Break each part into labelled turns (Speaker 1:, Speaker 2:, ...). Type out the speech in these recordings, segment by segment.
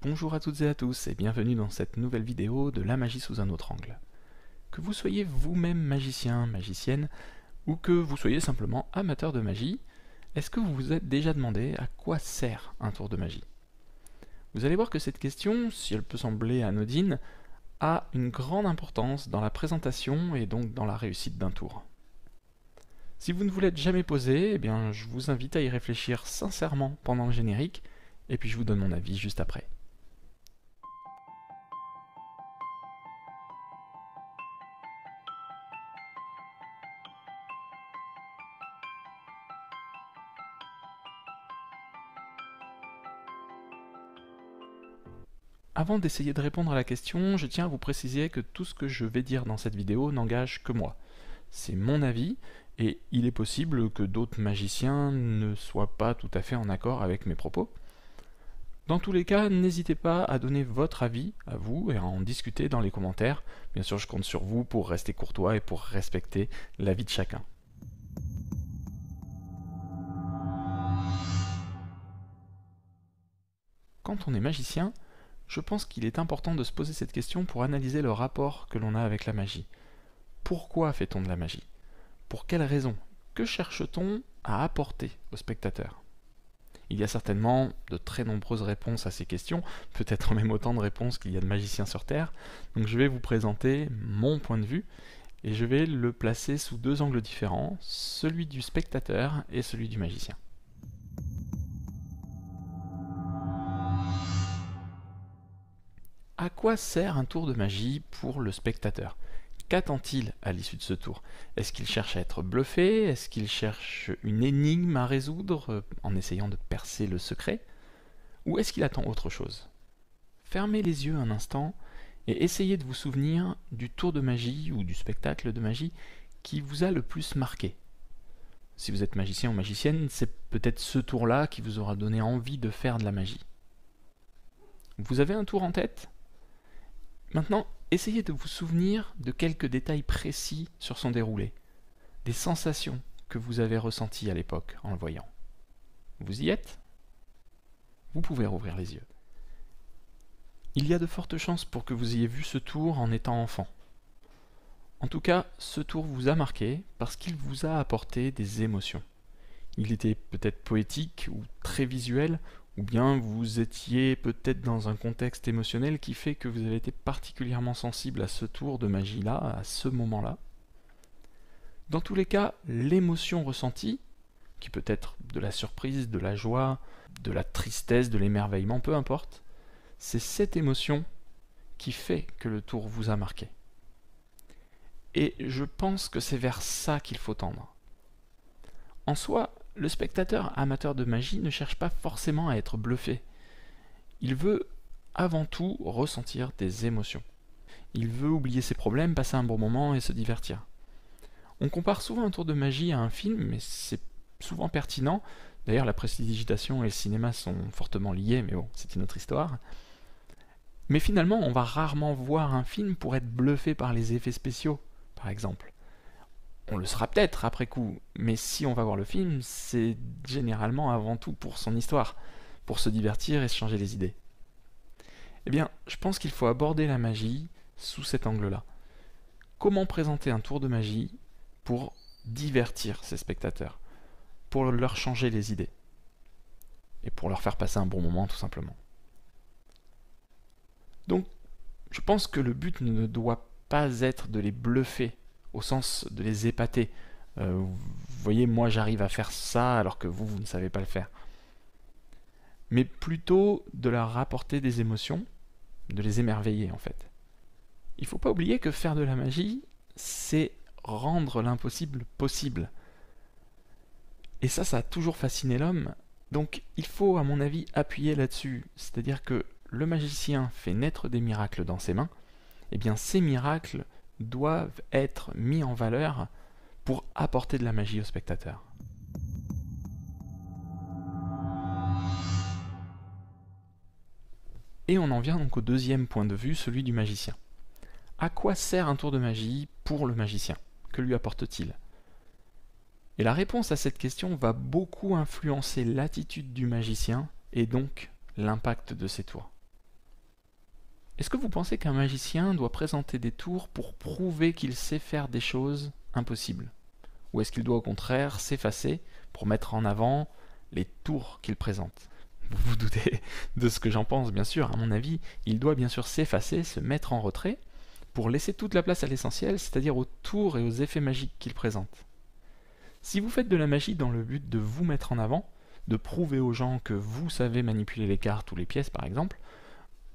Speaker 1: Bonjour à toutes et à tous et bienvenue dans cette nouvelle vidéo de la magie sous un autre angle. Que vous soyez vous-même magicien, magicienne, ou que vous soyez simplement amateur de magie, est-ce que vous vous êtes déjà demandé à quoi sert un tour de magie? Vous allez voir que cette question, si elle peut sembler anodine, a une grande importance dans la présentation et donc dans la réussite d'un tour. Si vous ne vous l'êtes jamais posé, eh bien, je vous invite à y réfléchir sincèrement pendant le générique, et puis je vous donne mon avis juste après. Avant d'essayer de répondre à la question, je tiens à vous préciser que tout ce que je vais dire dans cette vidéo n'engage que moi. C'est mon avis, et il est possible que d'autres magiciens ne soient pas tout à fait en accord avec mes propos. Dans tous les cas, n'hésitez pas à donner votre avis à vous et à en discuter dans les commentaires. Bien sûr, je compte sur vous pour rester courtois et pour respecter l'avis de chacun. Quand on est magicien, je pense qu'il est important de se poser cette question pour analyser le rapport que l'on a avec la magie. Pourquoi fait-on de la magie? Pour quelles raisons? Que cherche-t-on à apporter au spectateur? Il y a certainement de très nombreuses réponses à ces questions, peut-être même autant de réponses qu'il y a de magiciens sur Terre, donc je vais vous présenter mon point de vue, et je vais le placer sous deux angles différents, celui du spectateur et celui du magicien. À quoi sert un tour de magie pour le spectateur? Qu'attend-il à l'issue de ce tour? Est-ce qu'il cherche à être bluffé? Est-ce qu'il cherche une énigme à résoudre en essayant de percer le secret? Ou est-ce qu'il attend autre chose? Fermez les yeux un instant et essayez de vous souvenir du tour de magie ou du spectacle de magie qui vous a le plus marqué. Si vous êtes magicien ou magicienne, c'est peut-être ce tour-là qui vous aura donné envie de faire de la magie. Vous avez un tour en tête? Maintenant, essayez de vous souvenir de quelques détails précis sur son déroulé, des sensations que vous avez ressenties à l'époque en le voyant. Vous y êtes? Vous pouvez rouvrir les yeux. Il y a de fortes chances pour que vous ayez vu ce tour en étant enfant. En tout cas, ce tour vous a marqué parce qu'il vous a apporté des émotions. Il était peut-être poétique ou très visuel, ou bien vous étiez peut-être dans un contexte émotionnel qui fait que vous avez été particulièrement sensible à ce tour de magie-là, à ce moment-là. Dans tous les cas, l'émotion ressentie, qui peut être de la surprise, de la joie, de la tristesse, de l'émerveillement, peu importe, c'est cette émotion qui fait que le tour vous a marqué. Et je pense que c'est vers ça qu'il faut tendre. En soi, le spectateur amateur de magie ne cherche pas forcément à être bluffé. Il veut avant tout ressentir des émotions. Il veut oublier ses problèmes, passer un bon moment et se divertir. On compare souvent un tour de magie à un film, mais c'est souvent pertinent. D'ailleurs, la prestidigitation et le cinéma sont fortement liés, mais bon, c'est une autre histoire. Mais finalement, on va rarement voir un film pour être bluffé par les effets spéciaux, par exemple. On le sera peut-être après coup, mais si on va voir le film, c'est généralement avant tout pour son histoire, pour se divertir et se changer les idées. Eh bien, je pense qu'il faut aborder la magie sous cet angle-là. Comment présenter un tour de magie pour divertir ses spectateurs, pour leur changer les idées, et pour leur faire passer un bon moment tout simplement. Donc, je pense que le but ne doit pas être de les bluffer, au sens de les épater. Vous voyez, moi j'arrive à faire ça alors que vous ne savez pas le faire. Mais plutôt de leur apporter des émotions, de les émerveiller en fait. Il ne faut pas oublier que faire de la magie, c'est rendre l'impossible possible. Et ça a toujours fasciné l'homme. Donc il faut, à mon avis, appuyer là-dessus. C'est-à-dire que le magicien fait naître des miracles dans ses mains, et bien ces miracles doivent être mis en valeur pour apporter de la magie au spectateur. Et on en vient donc au deuxième point de vue, celui du magicien. À quoi sert un tour de magie pour le magicien? Que lui apporte-t-il? Et la réponse à cette question va beaucoup influencer l'attitude du magicien et donc l'impact de ses tours. Est-ce que vous pensez qu'un magicien doit présenter des tours pour prouver qu'il sait faire des choses impossibles? Ou est-ce qu'il doit au contraire s'effacer pour mettre en avant les tours qu'il présente? Vous vous doutez de ce que j'en pense, bien sûr. À mon avis, il doit bien sûr s'effacer, se mettre en retrait, pour laisser toute la place à l'essentiel, c'est-à-dire aux tours et aux effets magiques qu'il présente. Si vous faites de la magie dans le but de vous mettre en avant, de prouver aux gens que vous savez manipuler les cartes ou les pièces par exemple,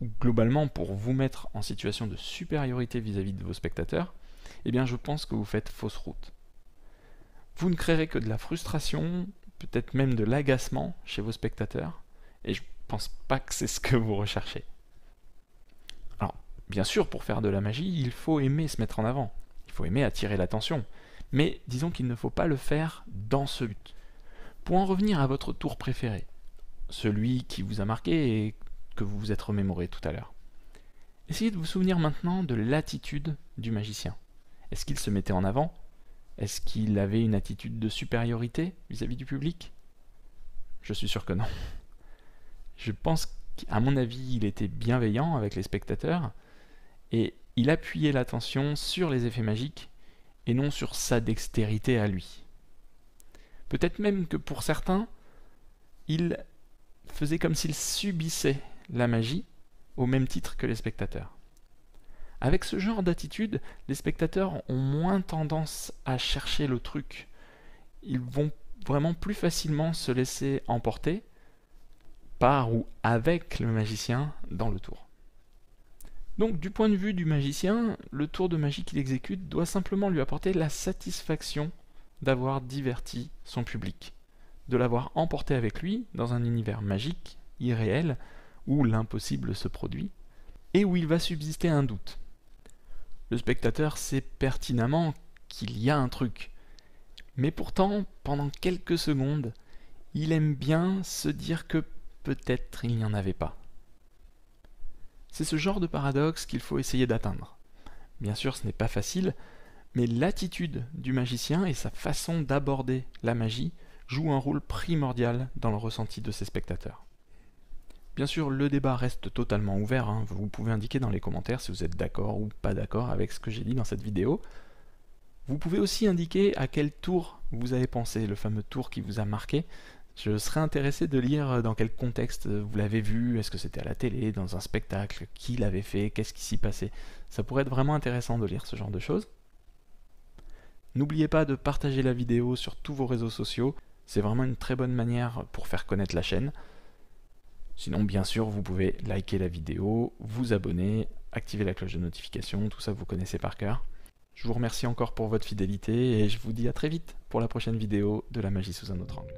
Speaker 1: ou globalement pour vous mettre en situation de supériorité vis-à-vis de vos spectateurs, eh bien je pense que vous faites fausse route. Vous ne créerez que de la frustration, peut-être même de l'agacement chez vos spectateurs, et je pense pas que c'est ce que vous recherchez. Alors, bien sûr, pour faire de la magie, il faut aimer se mettre en avant, il faut aimer attirer l'attention, mais disons qu'il ne faut pas le faire dans ce but. Pour en revenir à votre tour préféré, celui qui vous a marqué et que vous vous êtes remémoré tout à l'heure, essayez de vous souvenir maintenant de l'attitude du magicien. Est-ce qu'il se mettait en avant? Est-ce qu'il avait une attitude de supériorité vis-à-vis du public? Je suis sûr que non. Je pense qu'à mon avis, il était bienveillant avec les spectateurs et il appuyait l'attention sur les effets magiques et non sur sa dextérité à lui. Peut-être même que pour certains, il faisait comme s'il subissait la magie au même titre que les spectateurs. Avec ce genre d'attitude, les spectateurs ont moins tendance à chercher le truc. Ils vont vraiment plus facilement se laisser emporter par ou avec le magicien dans le tour. Donc du point de vue du magicien, le tour de magie qu'il exécute doit simplement lui apporter la satisfaction d'avoir diverti son public, de l'avoir emporté avec lui dans un univers magique, irréel, où l'impossible se produit, et où il va subsister un doute. Le spectateur sait pertinemment qu'il y a un truc, mais pourtant, pendant quelques secondes, il aime bien se dire que peut-être il n'y en avait pas. C'est ce genre de paradoxe qu'il faut essayer d'atteindre. Bien sûr, ce n'est pas facile, mais l'attitude du magicien et sa façon d'aborder la magie jouent un rôle primordial dans le ressenti de ses spectateurs. Bien sûr, le débat reste totalement ouvert, hein. Vous pouvez indiquer dans les commentaires si vous êtes d'accord ou pas d'accord avec ce que j'ai dit dans cette vidéo. Vous pouvez aussi indiquer à quel tour vous avez pensé, le fameux tour qui vous a marqué. Je serais intéressé de lire dans quel contexte vous l'avez vu, est-ce que c'était à la télé, dans un spectacle, qui l'avait fait, qu'est-ce qui s'y passait. Ça pourrait être vraiment intéressant de lire ce genre de choses. N'oubliez pas de partager la vidéo sur tous vos réseaux sociaux, c'est vraiment une très bonne manière pour faire connaître la chaîne. Sinon, bien sûr, vous pouvez liker la vidéo, vous abonner, activer la cloche de notification, tout ça vous connaissez par cœur. Je vous remercie encore pour votre fidélité et je vous dis à très vite pour la prochaine vidéo de la magie sous un autre angle.